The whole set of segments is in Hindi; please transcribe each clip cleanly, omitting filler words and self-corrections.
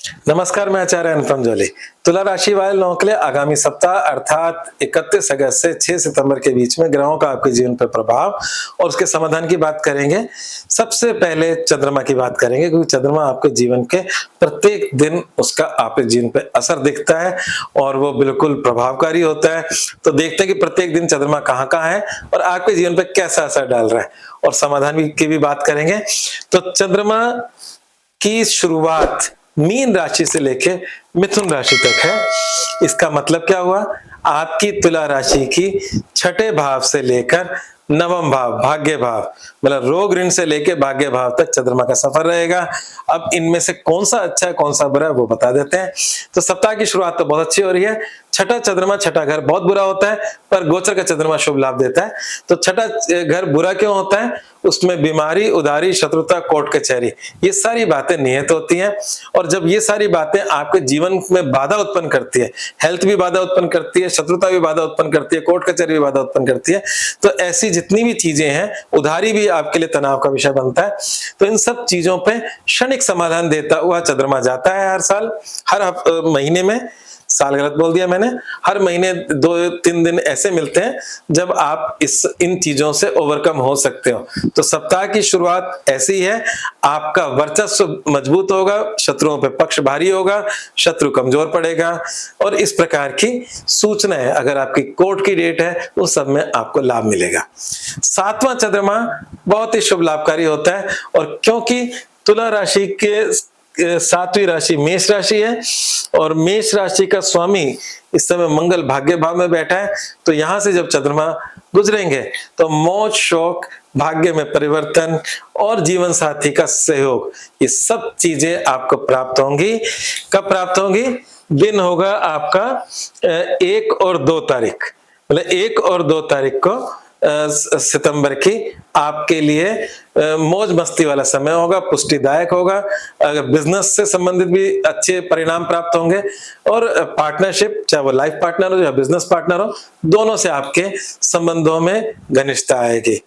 नमस्कार, मैं आचार्य अनुपम जोली। तुला राशि वाले लोगों के लिए आगामी सप्ताह अर्थात 31 अगस्त से 6 सितंबर के बीच में ग्रहों का आपके जीवन पर प्रभाव और उसके समाधान की बात करेंगे। सबसे पहले चंद्रमा की बात करेंगे, क्योंकि चंद्रमा आपके जीवन के प्रत्येक दिन उसका आपके जीवन पे असर दिखता है और वो बिल्कुल प्रभावकारी होता है। तो देखते हैं कि प्रत्येक दिन चंद्रमा कहाँ-कहाँ है और आपके जीवन पे कैसा असर डाल रहा है, और समाधान की भी बात करेंगे। तो चंद्रमा की शुरुआत मीन राशि से लेके मिथुन राशि तक है। इसका मतलब क्या हुआ? आपकी तुला राशि की छठे भाव से लेकर नवम भाव, भाग्य भाव, मतलब रोग ऋण से लेके भाग्य भाव तक चंद्रमा का सफर रहेगा। अब इनमें से कौन सा अच्छा है, कौन सा बुरा है, वो बता देते हैं। तो सप्ताह की शुरुआत तो बहुत अच्छी हो रही है। छठा चंद्रमा, छठा घर बहुत बुरा होता है, पर गोचर का चंद्रमा शुभ लाभ देता है। तो छठा घर बुरा क्यों होता है? उसमें बीमारी, उधारी, शत्रुता, कोर्ट कचहरी, ये सारी बातें निहित होती हैं। और जब ये सारी बातें आपके जीवन में बाधा उत्पन्न करती है, हेल्थ भी बाधा उत्पन्न करती है, शत्रुता भी बाधा उत्पन्न करती है, कोर्ट कचहरी भी बाधा उत्पन्न करती है, तो ऐसी जितनी भी चीजें हैं, उधारी भी आपके लिए तनाव का विषय बनता है। तो इन सब चीजों पे क्षणिक समाधान देता हुआ चंद्रमा जाता है हर साल, हर महीने में। साल गलत बोल दिया मैंने। हर महीने 2-3 दिन ऐसे मिलते हैं जब आप इन चीजों से ओवरकम हो सकते हो। तो सप्ताह की शुरुआत ऐसी है, आपका वर्चस्व मजबूत होगा, शत्रुओं पे पक्ष भारी होगा, शत्रु कमजोर पड़ेगा, और इस प्रकार की सूचनाएं अगर आपकी कोर्ट की डेट है उस सब में आपको लाभ मिलेगा। 7वां चंद्रमा बहुत ही शुभ लाभकारी होता है, और क्योंकि तुला राशि के 7वीं राशि मेष राशि है और मेष राशि का स्वामी इस समय मंगल भाग्य भाव में बैठा है, तो यहां से जब चंद्रमा गुजरेंगे तो मौज, शौक, भाग्य में परिवर्तन और जीवन साथी का सहयोग, ये सब चीजें आपको प्राप्त होंगी। कब प्राप्त होंगी? दिन होगा आपका 1 और 2 तारीख, मतलब 1 और 2 तारीख को सितंबर की आपके लिए मौज मस्ती वाला समय होगा, पुष्टिदायक होगा। अगर बिजनेस से संबंधित भी अच्छे परिणाम प्राप्त होंगे, और पार्टनरशिप, चाहे वो लाइफ पार्टनर हो या बिजनेस पार्टनर हो, दोनों से आपके संबंधों में घनिष्ठता आएगी।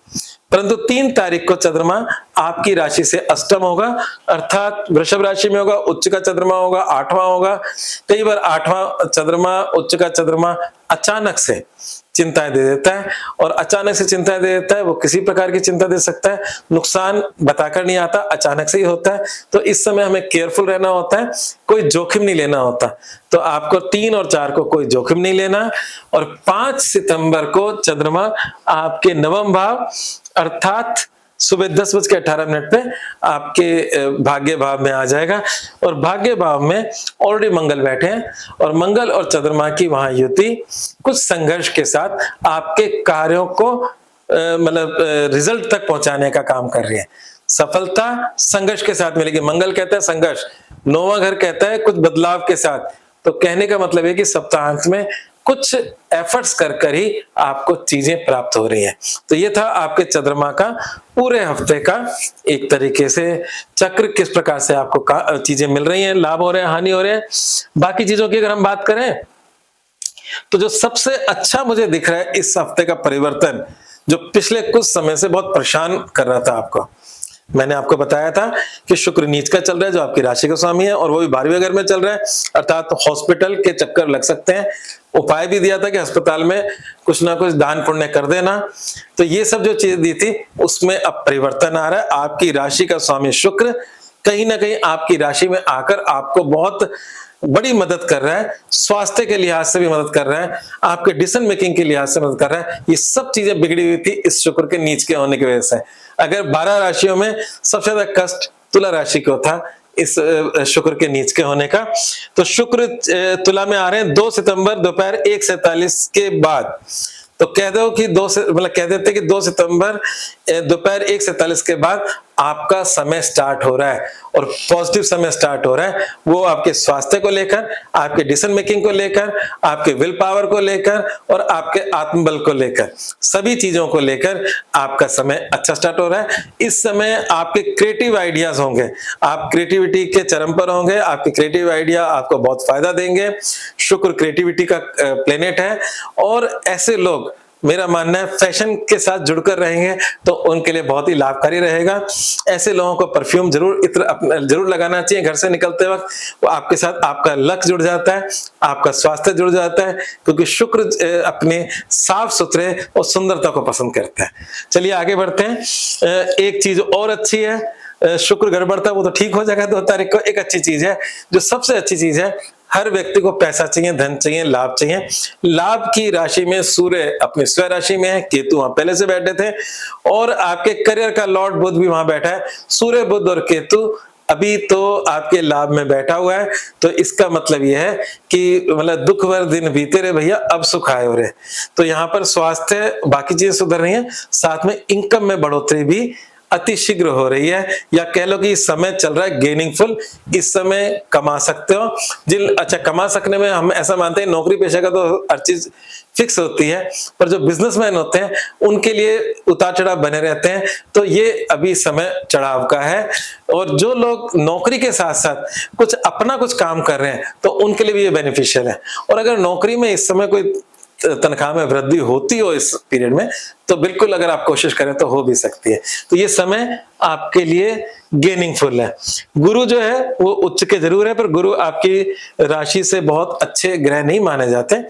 परंतु 3 तारीख को चंद्रमा आपकी राशि से अष्टम होगा, अर्थात वृषभ राशि में होगा, उच्च का चंद्रमा होगा, 8वां होगा। कई बार 8वां चंद्रमा, उच्च का चंद्रमा अचानक से चिंताएं दे देता है, और अचानक से चिंताएं दे देता है, वो किसी प्रकार की चिंता दे सकता है, नुकसान बताकर नहीं आता, अचानक से ही होता है। तो इस समय हमें केयरफुल रहना होता है, कोई जोखिम नहीं लेना होता। तो आपको 3 और 4 को कोई जोखिम नहीं लेना। और 5 सितंबर को चंद्रमा आपके नवम भाव अर्थात सुबह 10:18 पे आपके भाग्य भाव में आ जाएगा, और भाग्य भाव में ऑलरेडी मंगल बैठे हैं, और मंगल और चंद्रमा की वहां युति कुछ संघर्ष के साथ आपके कार्यों को मतलब रिजल्ट तक पहुंचाने का काम कर रही है। सफलता संघर्ष के साथ मिलेगी। मंगल कहता है संघर्ष, 9वां घर कहता है कुछ बदलाव के साथ। तो कहने का मतलब है कि सप्ताहांत में कुछ एफर्ट्स कर ही आपको चीजें प्राप्त हो रही हैं। तो ये था आपके चंद्रमा का पूरे हफ्ते का एक तरीके से चक्र, किस प्रकार से आपको चीजें मिल रही हैं, लाभ हो रहे हैं, हानि हो रहे हैं। बाकी चीजों की अगर हम बात करें तो जो सबसे अच्छा मुझे दिख रहा है इस हफ्ते का परिवर्तन, जो पिछले कुछ समय से बहुत परेशान कर रहा था आपको, मैंने आपको बताया था कि शुक्र नीच का चल रहा है जो आपकी राशि का स्वामी है, और वो भी 12वें घर में चल रहा है, अर्थात हॉस्पिटल के चक्कर लग सकते हैं। उपाय भी दिया था कि अस्पताल में कुछ ना कुछ दान पुण्य कर देना। तो ये सब जो चीज दी थी उसमें अब परिवर्तन आ रहा है। आपकी राशि का स्वामी शुक्र कहीं ना कहीं आपकी राशि में आकर आपको बहुत बड़ी मदद कर रहा है, स्वास्थ्य के लिहाज से भी मदद कर रहा है, आपके डिसीजन मेकिंग के लिहाज से मदद कर रहा है। ये सब चीजें बिगड़ी हुई थी इस शुक्र के नीच के होने की वजह से। अगर 12 राशियों में सबसे ज्यादा कष्ट तुला राशि को था इस शुक्र के नीच के होने का, तो शुक्र तुला में आ रहे हैं 2 सितंबर दोपहर 1:47 के बाद। तो कह दो कि कह देते कि 2 सितंबर दोपहर 1:47 के बाद आपका समय स्टार्ट हो रहा है, और पॉजिटिव समय स्टार्ट हो रहा है। वो आपके स्वास्थ्य को लेकर, आपके डिसीजन मेकिंग को लेकर, आपके विल पावर को लेकर, और आपके आत्मबल को लेकर, सभी चीजों को लेकर आपका समय अच्छा स्टार्ट हो रहा है। इस समय आपके क्रिएटिव आइडियाज होंगे, आप क्रिएटिविटी के चरम पर होंगे, आपके क्रिएटिव आइडिया आपको बहुत फायदा देंगे। शुक्र क्रिएटिविटी का प्लेनेट है, और ऐसे लोग मेरा मानना है फैशन के साथ जुड़कर रहेंगे तो उनके लिए बहुत ही लाभकारी रहेगा। ऐसे लोगों को परफ्यूम जरूर इत्र जरूर लगाना चाहिए घर से निकलते वक्त। वो आपके साथ आपका लक जुड़ जाता है, आपका स्वास्थ्य जुड़ जाता है, क्योंकि शुक्र अपने साफ सुथरे और सुंदरता को पसंद करता है। चलिए आगे बढ़ते हैं। एक चीज और अच्छी है, शुक्र गड़बड़ता वो तो ठीक हो जाएगा 2 तारीख को। एक अच्छी चीज है, जो सबसे अच्छी चीज है, हर व्यक्ति को पैसा चाहिए, धन चाहिए, लाभ चाहिए। लाभ की राशि में सूर्य अपनी स्व राशि में है, केतु वहां पहले से बैठे थे, और आपके करियर का लॉर्ड बुध भी वहां बैठा है। सूर्य, बुध और केतु अभी तो आपके लाभ में बैठा हुआ है। तो इसका मतलब यह है कि मतलब दुख भर दिन बीते रहे भैया, अब सुख आए हो रहे। तो यहाँ पर स्वास्थ्य, बाकी चीजें सुधर रही हैं, साथ में इनकम में बढ़ोतरी भी अति शीघ्र हो रही है, या कह लो कि इस समय चल रहा है गेनिंगफुल। इस समय कमा सकते हो। अच्छा, कमा सकने में हम ऐसा मानते हैं नौकरी पेशा का तो हर चीज फिक्स होती है, पर जो बिजनेसमैन होते हैं उनके लिए उतार चढ़ाव बने रहते हैं। तो ये अभी समय चढ़ाव का है। और जो लोग नौकरी के साथ साथ कुछ अपना कुछ काम कर रहे हैं तो उनके लिए भी ये बेनिफिशियल है। और अगर नौकरी में इस समय कोई तनख्वाह में वृद्धि होती हो इस पीरियड में, तो बिल्कुल अगर आप कोशिश करें तो हो भी सकती है। तो ये समय आपके लिए गेनिंगफुल है। गुरु जो है वो उच्च के जरूर है, पर गुरु आपकी राशि से बहुत अच्छे ग्रह नहीं माने जाते।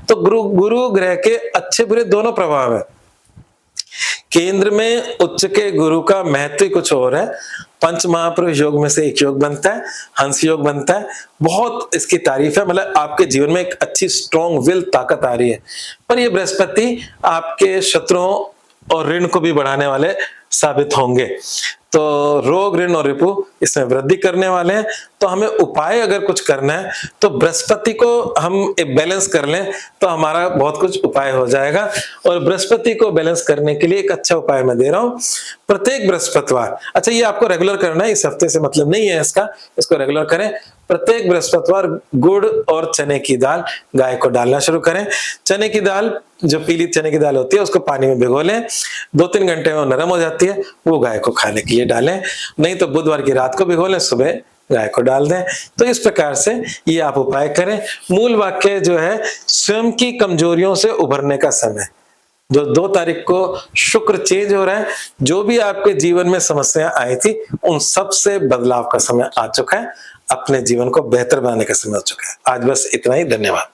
तो गुरु ग्रह के अच्छे बुरे दोनों प्रभाव है। केंद्र में उच्च के गुरु का महत्व कुछ और है। पंच महापुरुष योग में से एक योग बनता है, हंस योग बनता है। बहुत इसकी तारीफ है, मतलब आपके जीवन में एक अच्छी स्ट्रॉन्ग विल ताकत आ रही है। पर ये बृहस्पति आपके शत्रुओं और ऋण को भी बढ़ाने वाले साबित होंगे। तो रोग, ऋण और रिपु इसमें वृद्धि करने वाले हैं। तो हमें उपाय अगर कुछ करना है तो बृहस्पति को हम एक बैलेंस कर लें तो हमारा बहुत कुछ उपाय हो जाएगा। और बृहस्पति को बैलेंस करने के लिए एक अच्छा उपाय मैं दे रहा हूं, प्रत्येक बृहस्पतिवार। अच्छा, ये आपको रेगुलर करना है, इस हफ्ते से मतलब नहीं है इसको रेगुलर करें। प्रत्येक बृहस्पतिवार गुड़ और चने की दाल गाय को डालना शुरू करें। चने की दाल, जो पीली चने की दाल होती है, उसको पानी में भिगो लें। 2-3 घंटे में वो नरम हो जाती है, वो गाय को खाने के लिए डालें। नहीं तो बुधवार की रात को भिगो लें, सुबह गाय को डाल दें। तो इस प्रकार से ये आप उपाय करें। मूल वाक्य जो है, स्वयं की कमजोरियों से उभरने का समय। जो 2 तारीख को शुक्र चेंज हो रहा है, जो भी आपके जीवन में समस्याएं आई थी उन सब से बदलाव का समय आ चुका है। अपने जीवन को बेहतर बनाने का समय हो चुका है। आज बस इतना ही। धन्यवाद।